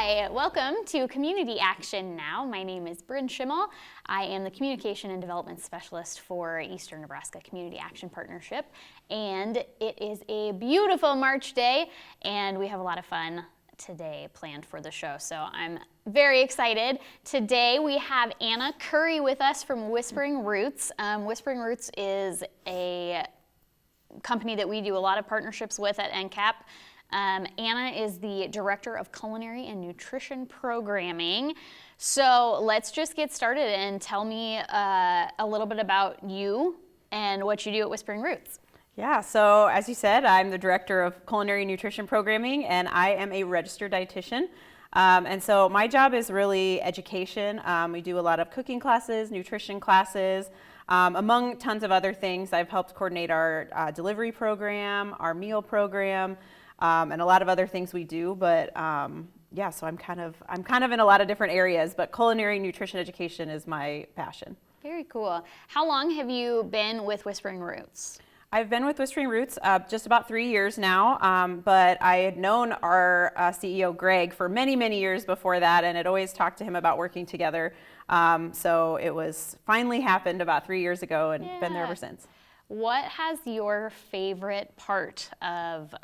Hi, welcome to Community Action Now. My name is Bryn Schimmel. I am the Communication and Development Specialist for Eastern Nebraska Community Action Partnership. And it is a beautiful March day, and we have a lot of fun today planned for the show. So I'm very excited. Today we have Anna Curry with us from Whispering Roots. Whispering Roots is a company that we do a lot of partnerships with at NCAP. Anna is the Director of Culinary and Nutrition Programming. So let's just get started and tell me a little bit about you and what you do at Whispering Roots. Yeah, so as you said, I'm the Director of Culinary and Nutrition Programming, and I am a registered dietitian. And so my job is really education. We do a lot of cooking classes, nutrition classes, among tons of other things. I've helped coordinate our delivery program, our meal program, and a lot of other things we do. But yeah, so I'm kind of in a lot of different areas, but culinary and nutrition education is my passion. Very cool. How long have you been with Whispering Roots? I've been with Whispering Roots just about 3 years now, but I had known our CEO, Greg, for many, many years before that, and had always talked to him about working together. So it was finally happened about 3 years ago, and been there ever since. What has your favorite part of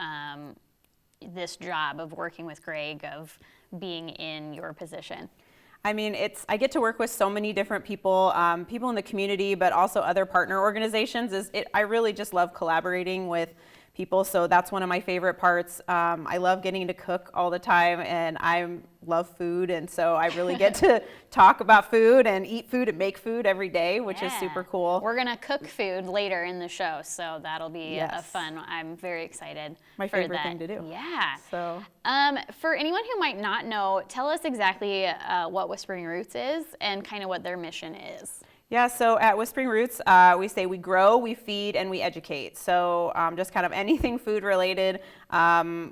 this job of working with Greg, of being in your position? I mean, I get to work with so many different people, people in the community, but also other partner organizations. I really just love collaborating with people, so that's one of my favorite parts. I love getting to cook all the time, and I love food, and so I really get to talk about food and eat food and make food every day, which is super cool. We're gonna cook food later in the show, so that'll be a fun. I'm very excited. My favorite thing to do. Yeah. So, for anyone who might not know, tell us exactly what Whispering Roots is and kind of what their mission is. Yeah, so at Whispering Roots, we say we grow, we feed, and we educate. So just kind of anything food related,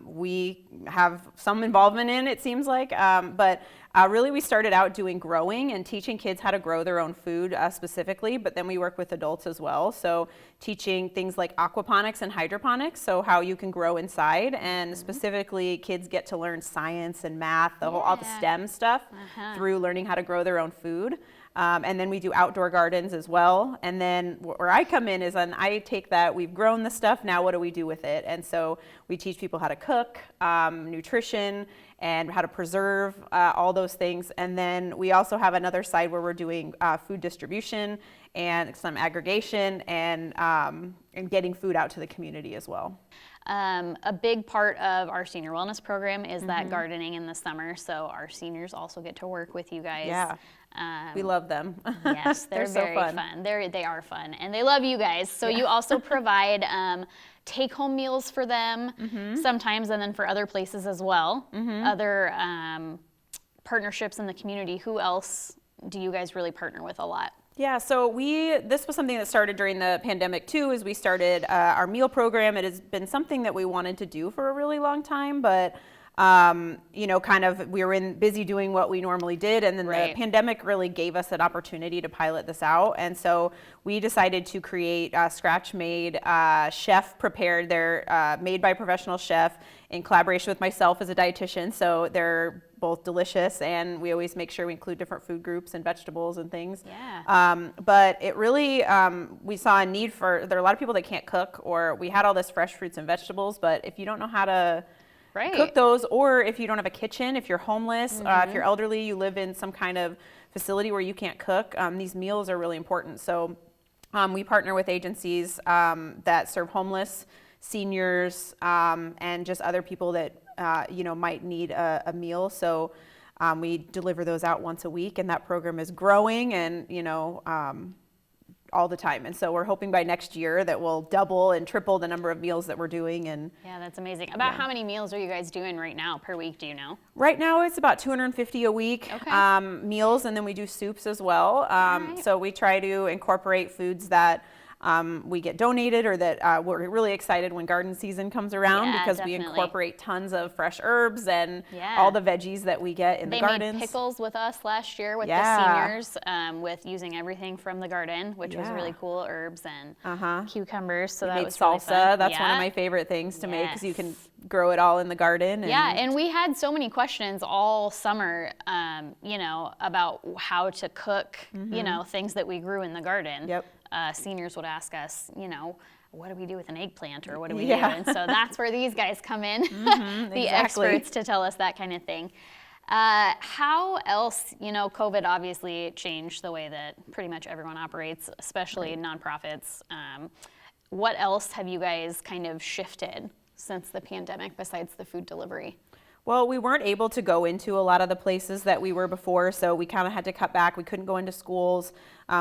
we have some involvement in, it seems like. But really we started out doing growing and teaching kids how to grow their own food specifically, but then we work with adults as well. So teaching things like aquaponics and hydroponics, so how you can grow inside, and specifically kids get to learn science and math, all the STEM stuff through learning how to grow their own food. And then we do outdoor gardens as well. And then where I come in is I take that, we've grown the stuff, now what do we do with it? And so we teach people how to cook, nutrition, and how to preserve, all those things. And then we also have another side where we're doing food distribution and some aggregation and getting food out to the community as well. A big part of our senior wellness program is that gardening in the summer, so our seniors also get to work with you guys. Yeah, we love them. Yes, they're very so fun. They are fun, and they love you guys. So you also provide take-home meals for them sometimes, and then for other places as well. Other partnerships in the community. Who else do you guys really partner with a lot? Yeah, so this was something that started during the pandemic too, is we started our meal program. It has been something that we wanted to do for a really long time, but kind of we were busy doing what we normally did, and then the pandemic really gave us an opportunity to pilot this out. And so we decided to create scratch-made, chef-prepared. They're made by a professional chef in collaboration with myself as a dietitian. So they're both delicious, and we always make sure we include different food groups and vegetables and things. Yeah. But it really, we saw a need there are a lot of people that can't cook, or we had all this fresh fruits and vegetables, but if you don't know how to cook those, or if you don't have a kitchen, if you're homeless, if you're elderly, you live in some kind of facility where you can't cook, these meals are really important. So we partner with agencies that serve homeless, seniors, and just other people that might need a meal. So we deliver those out once a week, and that program is growing and all the time. And so we're hoping by next year that we'll double and triple the number of meals that we're doing. And yeah, that's amazing. About how many meals are you guys doing right now per week? Do you know? Right now it's about 250 a week meals, and then we do soups as well. So we try to incorporate foods that we get donated, or that we're really excited when garden season comes around, because we incorporate tons of fresh herbs and all the veggies that we get in the gardens. They made pickles with us last year with the seniors, with using everything from the garden, which was really cool, herbs and cucumbers. So that was salsa. Really fun. That's one of my favorite things to make, because you can grow it all in the garden. Yeah, and we had so many questions all summer, about how to cook, things that we grew in the garden. Yep. Seniors would ask us, what do we do with an eggplant, or what do we Yeah. do? And so that's where these guys come in, the exactly. experts, to tell us that kind of thing. How else, COVID obviously changed the way that pretty much everyone operates, especially nonprofits. What else have you guys kind of shifted since the pandemic besides the food delivery? Well, we weren't able to go into a lot of the places that we were before, so we kind of had to cut back. We couldn't go into schools.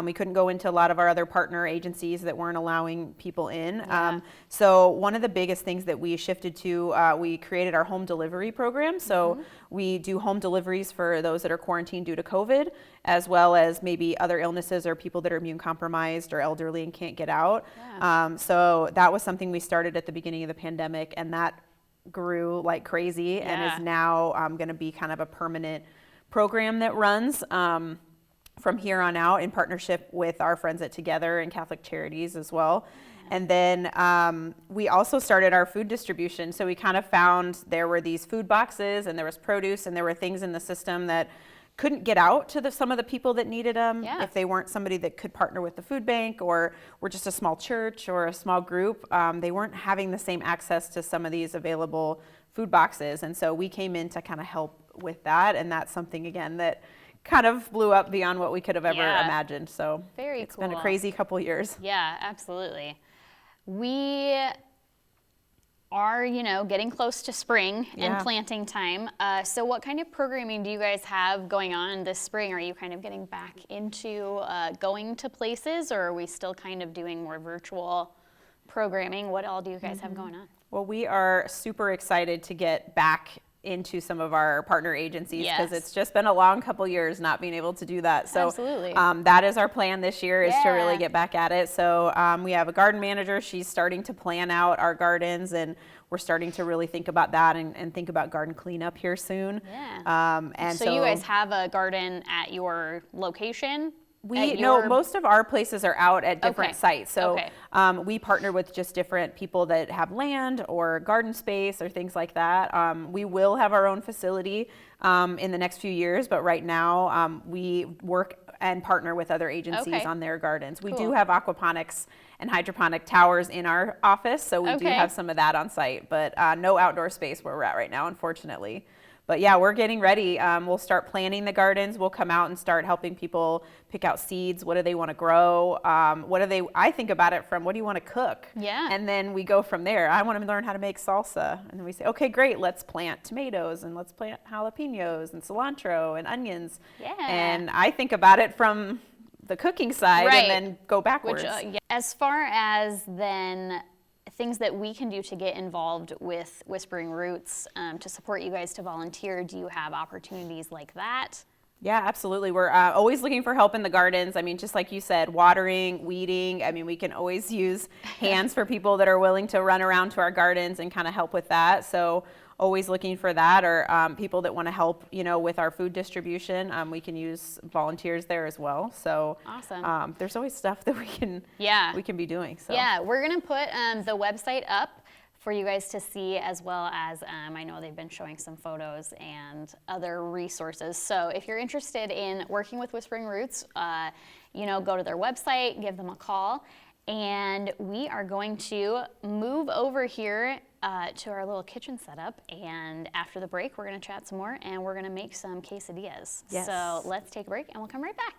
We couldn't go into a lot of our other partner agencies that weren't allowing people in. Yeah. So one of the biggest things that we shifted to, we created our home delivery program. So we do home deliveries for those that are quarantined due to COVID, as well as maybe other illnesses or people that are immune compromised or elderly and can't get out. Yeah. So that was something we started at the beginning of the pandemic, and that grew like crazy and Yeah. is now going to be kind of a permanent program that runs from here on out in partnership with our friends at Together and Catholic Charities as well. And then we also started our food distribution. So we kind of found there were these food boxes and there was produce and there were things in the system that couldn't get out to some of the people that needed them Yeah. if they weren't somebody that could partner with the food bank or were just a small church or a small group. They weren't having the same access to some of these available food boxes. And so we came in to kind of help with that. And that's something, again, that kind of blew up beyond what we could have ever Yeah. imagined. So Very it's been a cool. crazy couple years. Yeah, absolutely. We are, getting close to spring and Yeah. planting time. So what kind of programming do you guys have going on this spring? Are you kind of getting back into going to places, or are we still kind of doing more virtual programming? What all do you guys have going on? Well, we are super excited to get back into some of our partner agencies because Yes. it's just been a long couple years not being able to do that. So Absolutely. that is our plan this year, is to really Yeah. get back at it. So we have a garden manager. She's starting to plan out our gardens, and we're starting to really think about that and think about garden cleanup here soon. Yeah. And So you guys have a garden at your location? Most of our places are out at different Okay. sites. So Okay. we partner with just different people that have land or garden space or things like that. We will have our own facility in the next few years, but right now we work and partner with other agencies Okay. on their gardens. We Cool. do have aquaponics and hydroponic towers in our office, so we do Okay. have some of that on site, but no outdoor space where we're at right now, unfortunately. But yeah, we're getting ready. We'll start planting the gardens. We'll come out and start helping people pick out seeds. What do they want to grow? I think about it from, what do you want to cook? Yeah. And then we go from there. I want to learn how to make salsa. And then we say, okay, great, let's plant tomatoes and let's plant jalapenos and cilantro and onions. Yeah. And I think about it from the cooking side Right. and then go backwards. As far as then things that we can do to get involved with Whispering Roots to support you guys to volunteer, do you have opportunities like that? Yeah, absolutely. We're always looking for help in the gardens. I mean, just like you said, watering, weeding. I mean, we can always use hands for people that are willing to run around to our gardens and kind of help with that. So always looking for that, or people that want to help, with our food distribution. We can use volunteers there as well. So Awesome. there's always stuff that we can be doing. So. Yeah, we're gonna put the website up for you guys to see, as well as I know they've been showing some photos and other resources. So if you're interested in working with Whispering Roots, go to their website, give them a call. And we are going to move over here to our little kitchen setup. And after the break, we're going to chat some more, and we're going to make some quesadillas. Yes. So let's take a break, and we'll come right back.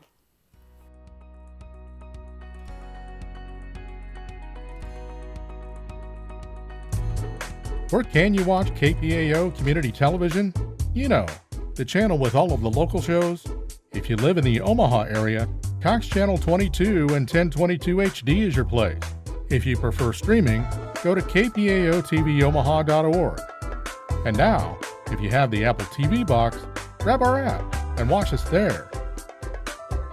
Where can you watch KPAO Community Television? The channel with all of the local shows. If you live in the Omaha area, Cox Channel 22 and 1022 HD is your place. If you prefer streaming, go to kpaotvOmaha.org. And now, if you have the Apple TV box, grab our app and watch us there.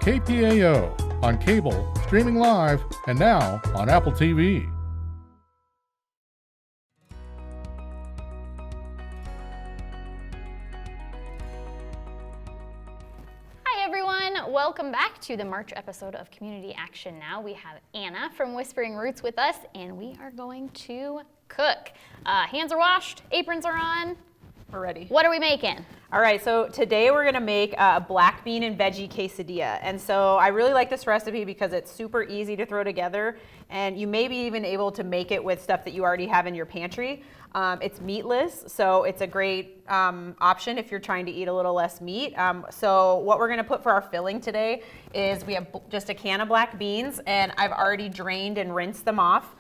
KPAO on cable, streaming live, and now on Apple TV. Welcome back to the March episode of Community Action Now. We have Anna from Whispering Roots with us, and we are going to cook. Hands are washed, aprons are on. We're ready. What are we making? All right, so today we're gonna make a black bean and veggie quesadilla. And so I really like this recipe because it's super easy to throw together, and you may be even able to make it with stuff that you already have in your pantry. It's meatless, so it's a great option if you're trying to eat a little less meat. So what we're gonna put for our filling today is we have just a can of black beans, and I've already drained and rinsed them off.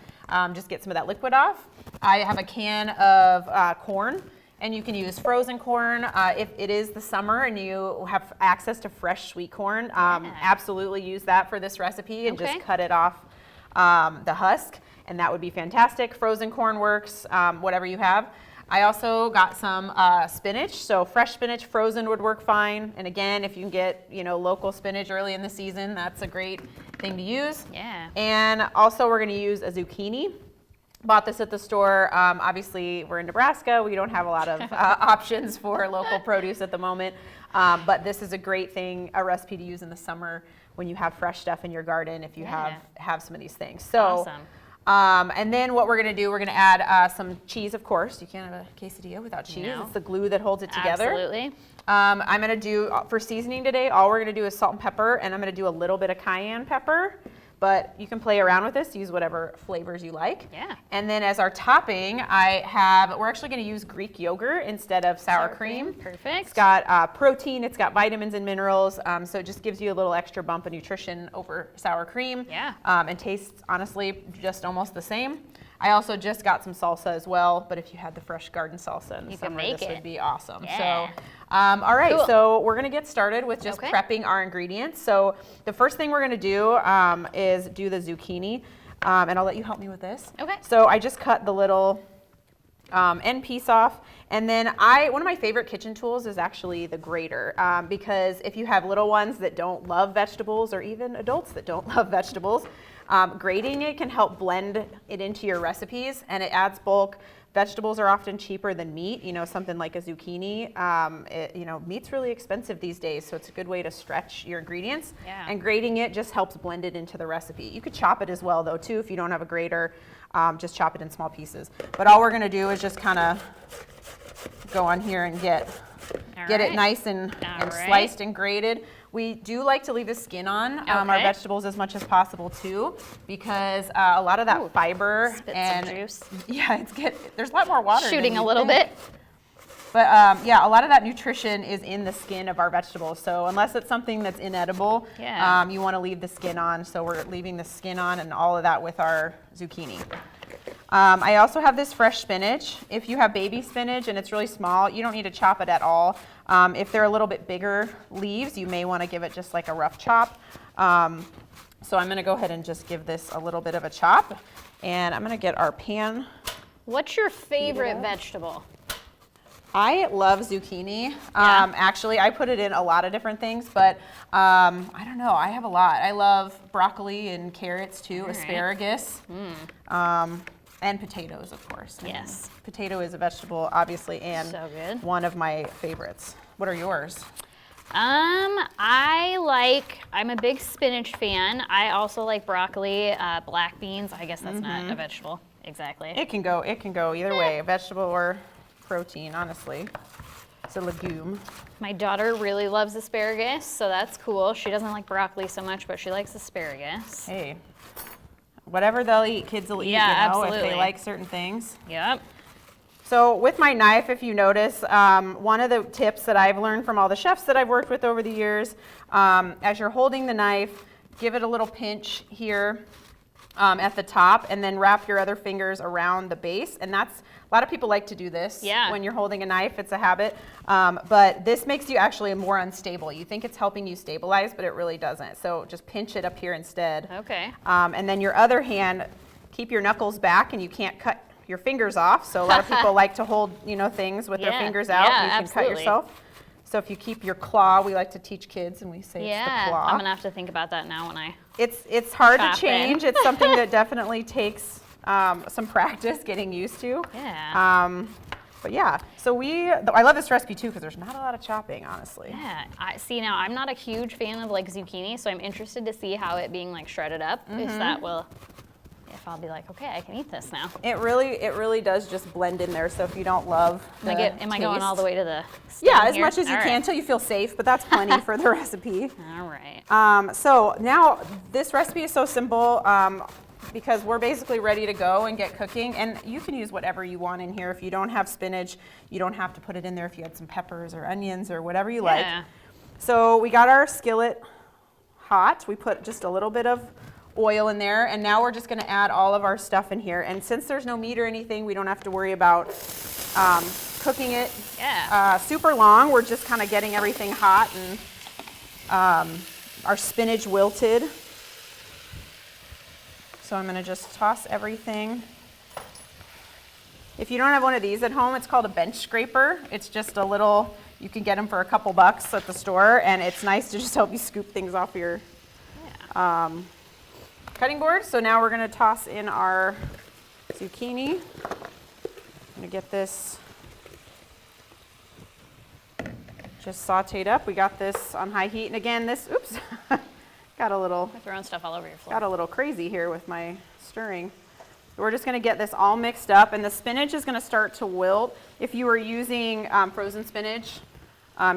Just get some of that liquid off. I have a can of corn. And you can use frozen corn if it is the summer and you have access to fresh sweet corn. Absolutely use that for this recipe and just cut it off the husk, and that would be fantastic. Frozen corn works, whatever you have. I also got some spinach, so fresh spinach, frozen would work fine. And again, if you can get local spinach early in the season, that's a great thing to use. Yeah. And also we're going to use a zucchini. Bought this at the store. Obviously, we're in Nebraska. We don't have a lot of options for local produce at the moment. But this is a great thing, a recipe to use in the summer when you have fresh stuff in your garden, if you have some of these things. So, awesome. And then what we're going to do, we're going to add some cheese, of course. You can't have a quesadilla without cheese. No. It's the glue that holds it together. Absolutely. I'm going to do, for seasoning today, all we're going to do is salt and pepper, and I'm going to do a little bit of cayenne pepper. But you can play around with this, use whatever flavors you like. Yeah. And then as our topping, we're actually going to use Greek yogurt instead of sour cream. Perfect. It's got protein, it's got vitamins and minerals, so it just gives you a little extra bump of nutrition over sour cream. Yeah. And tastes, honestly, just almost the same. I also just got some salsa as well, but if you had the fresh garden salsa in the summer, this would be awesome. Yeah. So, all right, Cool. So we're gonna get started with just prepping our ingredients. So the first thing we're gonna do is do the zucchini, and I'll let you help me with this. Okay. So I just cut the little end piece off, and then one of my favorite kitchen tools is actually the grater, because if you have little ones that don't love vegetables, or even adults that don't love vegetables, grating it can help blend it into your recipes, and it adds bulk. Vegetables are often cheaper than meat, something like a zucchini. Meat's really expensive these days, so it's a good way to stretch your ingredients. Yeah. And grating it just helps blend it into the recipe. You could chop it as well, though, too, if you don't have a grater. Just chop it in small pieces. But all we're going to do is just kind of go on here and get it nice and sliced and grated. We do like to leave the skin on our vegetables as much as possible too, because a lot of that fiber and some juice. Yeah, there's a lot more water. Shooting a little bit. But a lot of that nutrition is in the skin of our vegetables. So unless it's something that's inedible, you want to leave the skin on. So we're leaving the skin on and all of that with our zucchini. I also have this fresh spinach. If you have baby spinach and it's really small, you don't need to chop it at all. If they're a little bit bigger leaves, you may want to give it just like a rough chop. So I'm going to go ahead and just give this a little bit of a chop. And I'm going to get our pan. What's your favorite vegetable? I love zucchini. Actually, I put it in a lot of different things, but I don't know. I have a lot. I love broccoli and carrots too, asparagus, and potatoes, of course. Yes. Potato is a vegetable, obviously, and so good. One of my favorites. What are yours? I'm a big spinach fan. I also like broccoli, black beans. I guess that's not a vegetable. Exactly. It can go either way, vegetable or protein, honestly. It's a legume. My daughter really loves asparagus, so that's cool. She doesn't like broccoli so much, but she likes asparagus. Hey, whatever they'll eat, kids will eat, absolutely. if they like certain things. Yep. So with my knife, if you notice, one of the tips that I've learned from all the chefs that I've worked with over the years, as you're holding the knife, give it a little pinch here at the top, and then wrap your other fingers around the base. And a lot of people like to do this when you're holding a knife. It's a habit. But this makes you actually more unstable. You think it's helping you stabilize, but it really doesn't. So just pinch it up here instead. Okay. And then your other hand, keep your knuckles back, and you can't cut your fingers off. So a lot of people like to hold, things with their fingers out. Yeah, You can cut yourself. So if you keep your claw, we like to teach kids, and we say it's the claw. I'm gonna have to think about that now when I. It's hard to chop change. in. It's something that definitely takes some practice getting used to. Yeah. But yeah, so I love this recipe too because there's not a lot of chopping, honestly. Yeah, now I'm not a huge fan of like zucchini, so I'm interested to see how it being like shredded up, if that will, if I'll be like, okay, I can eat this now. It really does just blend in there. So if you don't love the Am I going all the taste- way to the stem Yeah, as here? much as you All can right. until you feel safe, but that's plenty for the recipe. All right. So now this recipe is so simple because we're basically ready to go and get cooking. And you can use whatever you want in here. If you don't have spinach, you don't have to put it in there if you had some peppers or onions or whatever you like. Yeah. So we got our skillet hot. We put just a little bit of oil in there, and now we're just going to add all of our stuff in here. And since there's no meat or anything, we don't have to worry about cooking it Yeah. super long. We're just kind of getting everything hot and our spinach wilted. So I'm going to just toss everything. If you don't have one of these at home, it's called a bench scraper. It's just a little, you can get them for a couple bucks at the store, and it's nice to just help you scoop things off your cutting board. So now we're going to toss in our zucchini. I'm going to get this just sauteed up. We got this on high heat, and again, this, oops, got a little We're throwing stuff all over your floor. got a little crazy here with my stirring. We're just going to get this all mixed up, and the spinach is going to start to wilt. If you were using frozen spinach,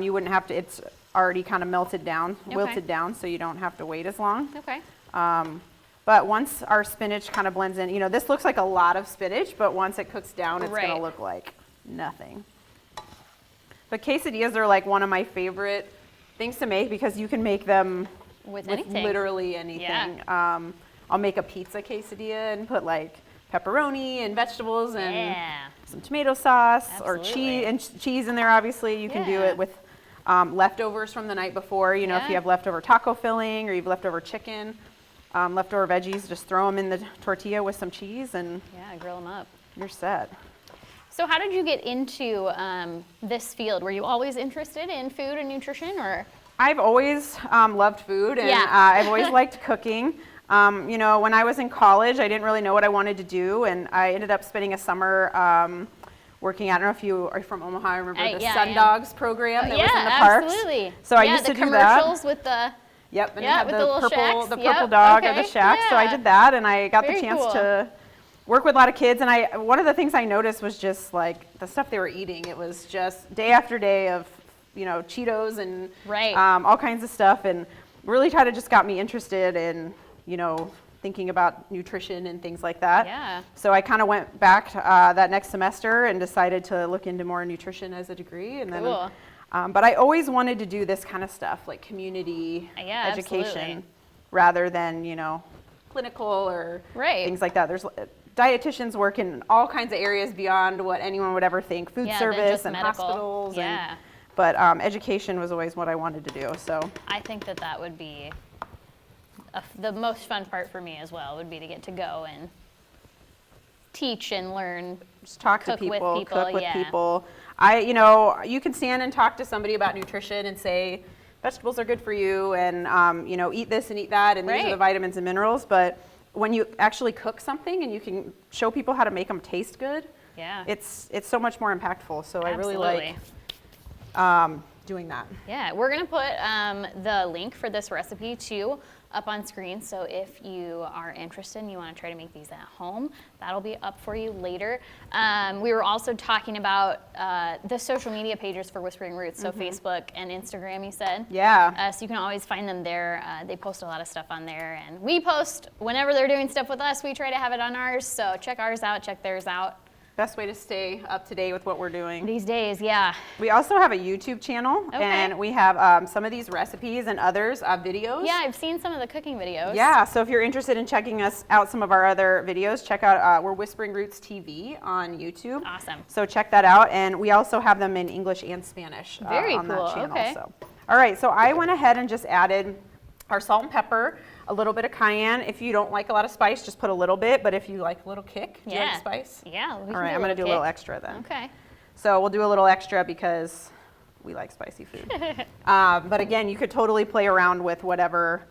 you wouldn't have to, it's already kind of melted down, wilted down, so you don't have to wait as long. Okay. But once our spinach kind of blends in, you know, this looks like a lot of spinach, but once it cooks down, it's going Right. to look like nothing. But quesadillas are like one of my favorite things to make because you can make them With with anything. literally anything. I'll make a pizza quesadilla and put like pepperoni and vegetables and Yeah. some tomato sauce or Absolutely. cheese in there. Obviously, you can do Yeah. it with leftovers from the night before. You know, if Yeah. you have leftover taco filling or you have leftover chicken, leftover veggies, just throw them in the tortilla with some cheese and Yeah, grill them up. you're set. So how did you get into this field? Were you always interested in food and nutrition, or? I've always loved food, and Yeah. I've always liked cooking. You know, when I was in college, I didn't really know what I wanted to do, and I ended up spending a summer working. I don't know if you are from Omaha. I remember the Yeah, I Sun am. Dogs program that Yeah, was in the parks. absolutely. So I yeah, used to the do that. commercials with the. Yep, and Yeah, it had with the the little purple, shacks. the Yep, purple dog or the okay, shack. So I yeah. did that, and I got the Very chance cool. to work with a lot of kids. And one of the things I noticed was just like the stuff they were eating. It was just day after day of, you know, Cheetos and Right. all kinds of stuff, and really kind of just got me interested in, you know, thinking about nutrition and things like that. Yeah. So I kind of went back that next semester and decided to look into more nutrition as a degree, and then. Cool. But I always wanted to do this kind of stuff, like community Yeah, education, absolutely. rather than, you know, clinical or Right. things like that. There's dietitians work in all kinds of areas beyond what anyone would ever think, food Yeah, than service just and medical. hospitals. Yeah. But education was always what I wanted to do. So I think that would be the most fun part for me as well, would be to get to go and teach and learn. just talk to Cook with people, people, cook with yeah. people. You can stand and talk to somebody about nutrition and say, vegetables are good for you, and you know, eat this and eat that, and these are Right. the vitamins and minerals. But when you actually cook something and you can show people how to make them taste good, Yeah. it's so much more impactful. So I really like doing that. Yeah, we're gonna put the link for this recipe too up on screen. So if you are interested and you want to try to make these at home, that'll be up for you later. We were also talking about the social media pages for Whispering Roots, so Facebook and Instagram. You said. Yeah. So you can always find them there. They post a lot of stuff on there, and we post whenever they're doing stuff with us. We try to have it on ours. So check ours out. Check theirs out. Best way to stay up to date with what we're doing. These days, yeah. We also have a YouTube channel, Okay. and we have some of these recipes and others videos. Yeah, I've seen some of the cooking videos. Yeah, so if you're interested in checking us out, some of our other videos, check out, we're Whispering Roots TV on YouTube. Awesome. So check that out, and we also have them in English and Spanish Very on cool, that channel. okay. So. All right, so I went ahead and just added our salt and pepper, a little bit of cayenne. If you don't like a lot of spice, just put a little bit, but if you like a little kick, do you like spice? Yeah. All right, I'm gonna do a little extra then. Okay. So we'll do a little extra because we like spicy food. But again, you could totally play around with whatever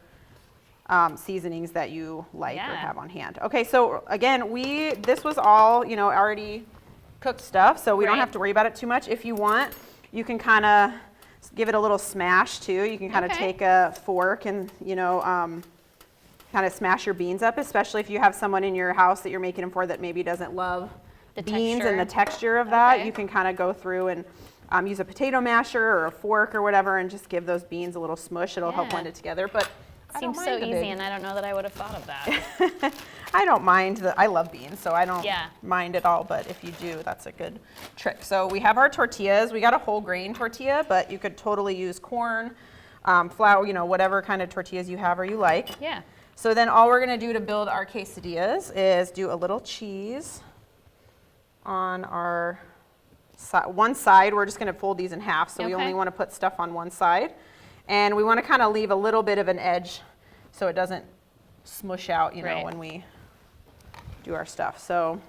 seasonings that you like or Yeah. have on hand. Okay, so again, this was all, you know, already cooked stuff, so we don't Right. have to worry about it too much. If you want, you can kind of give it a little smash too. You can kind of Okay. take a fork and, you know, kind of smash your beans up, especially if you have someone in your house that you're making them for that maybe doesn't love The beans texture. and the texture of that. Okay. You can kind of go through and use a potato masher or a fork or whatever and just give those beans a little smush. It'll help Yeah. blend it together. But I don't Seems so mind the easy, big- and I don't know that I would have thought of that. I don't mind I love beans, so I don't Yeah. mind at all, but if you do, that's a good trick. So we have our tortillas. We got a whole grain tortilla, but you could totally use corn, flour, whatever kind of tortillas you have or you like. Yeah. So then all we're gonna do to build our quesadillas is do a little cheese on our one side. We're just gonna fold these in half, so we Okay. only wanna put stuff on one side. And we wanna kinda leave a little bit of an edge so it doesn't smush out, Right. when we do our stuff. So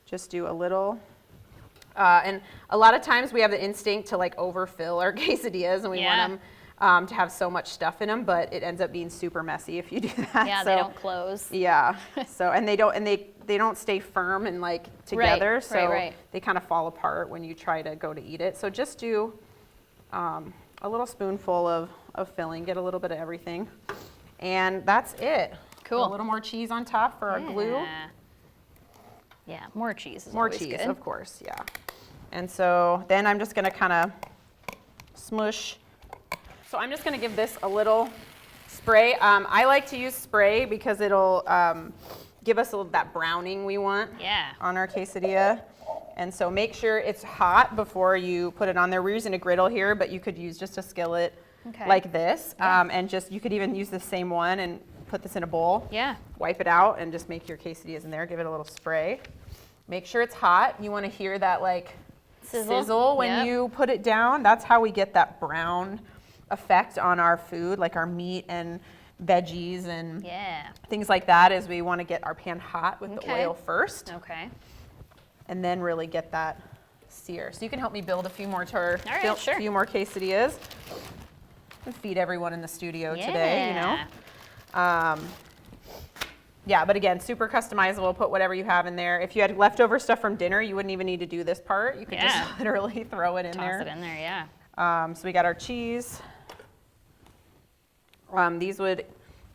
just do a little, and a lot of times we have the instinct to like overfill our quesadillas and we Yeah. want them to have so much stuff in them, but it ends up being super messy if you do that. Yeah, So, they don't close. yeah. So and they don't stay firm and like together. Right, So right. they kind of fall apart when you try to go to eat it. So just do a little spoonful of filling. Get a little bit of everything, and that's it. Cool. A little more cheese on top for our glue. Yeah. Yeah, more cheese is More always cheese, good. of course. Yeah. And so then I'm just gonna kind of smush. So I'm just gonna give this a little spray. I like to use spray because it'll give us that browning we want Yeah. on our quesadilla. And so make sure it's hot before you put it on there. We're using a griddle here, but you could use just a skillet Okay. like this. Yeah. And you could even use the same one and put this in a bowl. Yeah. Wipe it out and just make your quesadillas in there. Give it a little spray. Make sure it's hot. You want to hear that like sizzle when Yep. you put it down. That's how we get that brown effect on our food, like our meat and veggies and Yeah. things like that, is we want to get our pan hot with the Okay. oil first Okay. and then really get that sear. So you can help me build a few more right, sure. few more quesadillas and feed everyone in the studio today, Yeah. Yeah, but again, super customizable. Put whatever you have in there. If you had leftover stuff from dinner, you wouldn't even need to do this part. You could Yeah. just literally throw it in Toss there. it in there, yeah. So we got our cheese.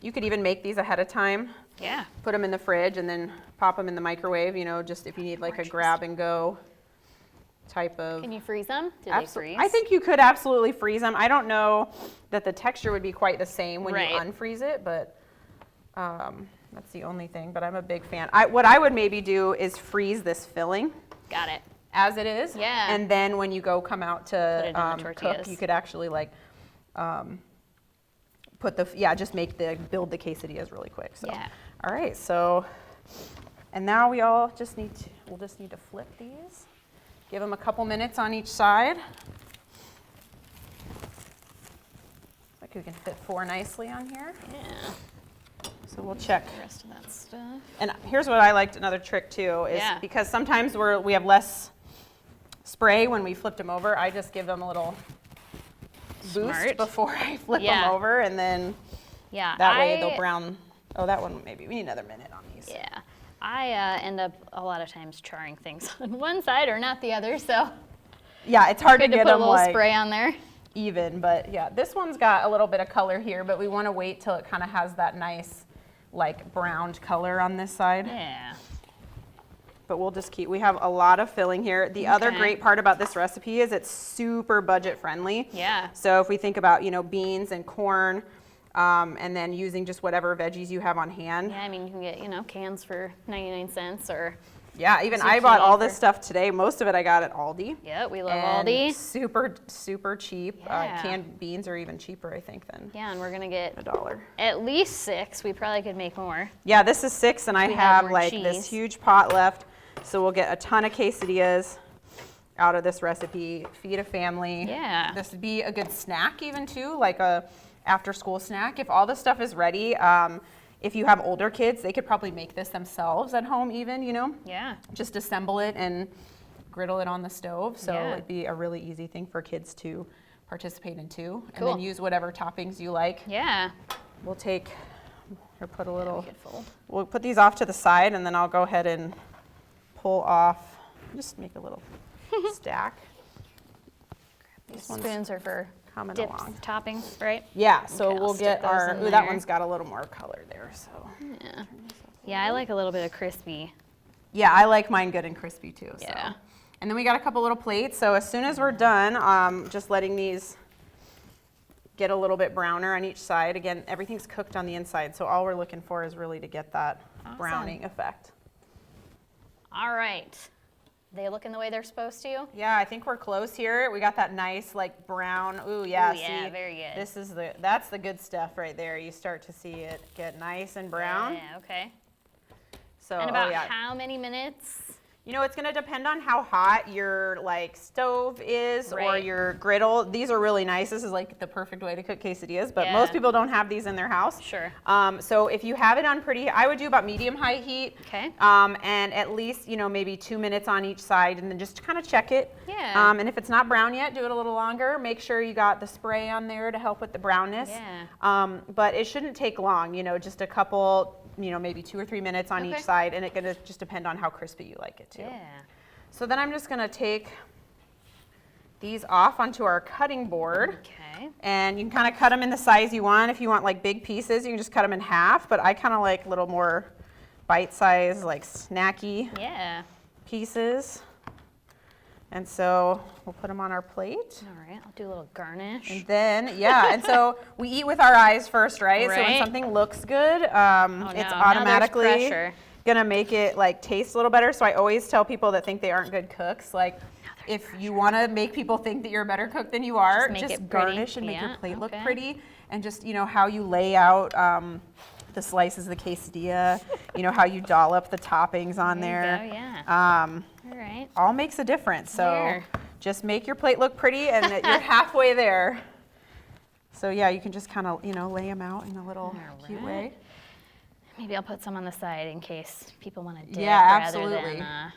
You could even make these ahead of time. Yeah. Put them in the fridge and then pop them in the microwave, just if you need like a grab and go type of. Can you freeze them? Do they Absol- freeze? I think you could absolutely freeze them. I don't know that the texture would be quite the same when Right. you unfreeze it, but that's the only thing. But I'm a big fan. What I would maybe do is freeze this filling Got it. as it is. Yeah. And then when you go come out to Put it in the cook, tortillas. you could actually like just build the quesadillas really quick. So. Yeah. All right. So, and now we'll just need to flip these. Give them a couple minutes on each side. Like we can fit 4 nicely on here. Yeah. So we'll check. The rest of that stuff. And here's what I liked, another trick too, is Yeah. because sometimes we have less spray when we flipped them over, I just give them a little boost Smart. before I flip Yeah. them over, and then Yeah. that way they'll brown. Oh, that one maybe. We need another minute on these. Yeah. I end up a lot of times charring things on one side or not the other, so Yeah, it's hard good to to get put a them little like spray on there. even, but yeah, this one's got a little bit of color here, but we want to wait till it kind of has that nice like browned color on this side. Yeah. But we have a lot of filling here. The other Okay. great part about this recipe is it's super budget friendly. Yeah. So if we think about, beans and corn, and then using just whatever veggies you have on hand. Yeah, I mean, you can get, cans for 99 cents or, Yeah, even I bought Zucchini all this for- stuff today. Most of it I got at Aldi. yeah, we love And Aldi. super, super cheap. Yeah. Canned beans are even cheaper, I think, than Yeah, and we're going to get $1. at least 6. We probably could make more. Yeah, this is 6, and I We had have more like cheese. this huge pot left. So we'll get a ton of quesadillas out of this recipe, feed a family. Yeah. This would be a good snack even too, like a after school snack. If all this stuff is ready, if you have older kids, they could probably make this themselves at home even, Yeah. just assemble it and griddle it on the stove. So Yeah. it'd be a really easy thing for kids to participate in too. And Cool. then use whatever toppings you like. Yeah. We'll take, or put a little, Get full. we'll put these off to the side, and then I'll go ahead and pull off, just make a little stack. These one's spoons are for humming dips, along. toppings, right? Yeah, so Okay, I'll we'll stick get those our, in ooh, that there. one's got a little more color there, so. Yeah. Yeah, I like a little bit of crispy. Yeah, I like mine good and crispy too, so. Yeah. And then we got a couple little plates, so as soon as we're done, just letting these get a little bit browner on each side. Again, everything's cooked on the inside, so all we're looking for is really to get that browning effect. All right. They looking the way they're supposed to? Yeah, I think we're close here. We got that nice like brown, ooh, yeah, Ooh, yeah, see, very good. this is that's the good stuff right there. You start to see it get nice and brown. Yeah, okay. So, And about oh, yeah. how many minutes? You know, it's gonna depend on how hot your like stove is or Right. your griddle. These are really nice. This is like the perfect way to cook quesadillas, but Yeah. most people don't have these in their house. Sure. So if you have it on pretty, I would do about medium high heat. Okay. And at least, you know, maybe 2 minutes on each side and then just kind of check it. Yeah. And if it's not brown yet, do it a little longer. Make sure you got the spray on there to help with the brownness. Yeah. But it shouldn't take long, you know, just a couple, you know, maybe 2 or 3 minutes on Okay. each side, and it's gonna just depend on how crispy you like it too. Yeah. So then I'm just gonna take these off onto our cutting board. Okay. And you can kind of cut them in the size you want. If you want like big pieces, you can just cut them in half, but I kind of like little more bite-sized, like snacky Yeah. pieces. And so we'll put them on our plate. All right, I'll do a little garnish. And then, yeah, and so we eat with our eyes first, right? So when Right. something looks good, it's now there's automatically pressure. gonna make it like taste a little better. So I always tell people that think they aren't good cooks, like if you wanna make people think that you're a better cook than you are, Just make just it pretty. garnish and make your Yeah, plate look okay. pretty. And just, you know, how you lay out the slices of the quesadilla, you know, how you dollop the toppings on There there. you go, yeah. All right. All makes a difference. So There. just make your plate look pretty and that you're halfway there. So yeah, you can just kind of, you know, lay them out in a little cute way. right. Maybe I'll put some on the side in case people want to dip Yeah, rather absolutely. than.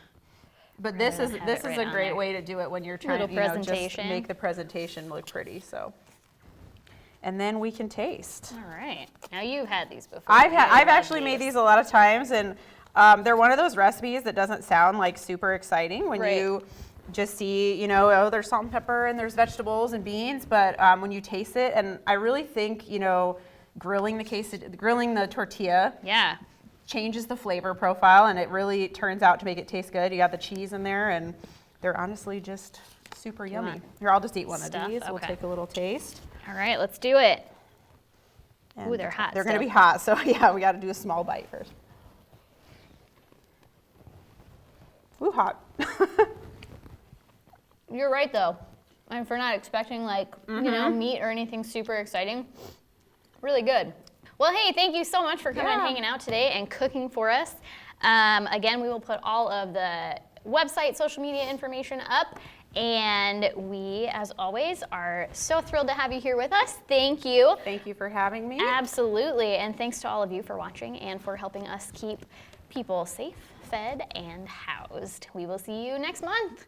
But this rather is than have this it is right a on great there. way to do it when you're trying Little to, you know, just presentation. make the presentation look pretty. So, and then we can taste. All right. Now you've had these before. I've You I've love actually made these a lot of times, and they're one of those recipes that doesn't sound like super exciting when Right. you just see, you know, oh, there's salt and pepper and there's vegetables and beans, but when you taste it, and I really think, you know, grilling the tortilla Yeah. changes the flavor profile, and it really turns out to make it taste good. You got the cheese in there, and they're honestly just super yummy. want Here, I'll just eat one stuff? of these. We'll Okay. take a little taste. All right, let's do it. And they're hot They're gonna still. be hot, so yeah, we got to do a small bite first. Ooh, hot. You're right though. And for not expecting like, you know, meat or anything super exciting, really good. Well, hey, thank you so much for coming and Yeah. hanging out today and cooking for us. Again, we will put all of the website, social media information up. And we, as always, are so thrilled to have you here with us. Thank you. Thank you for having me. Absolutely. And thanks to all of you for watching and for helping us keep people safe, fed, and housed. We will see you next month.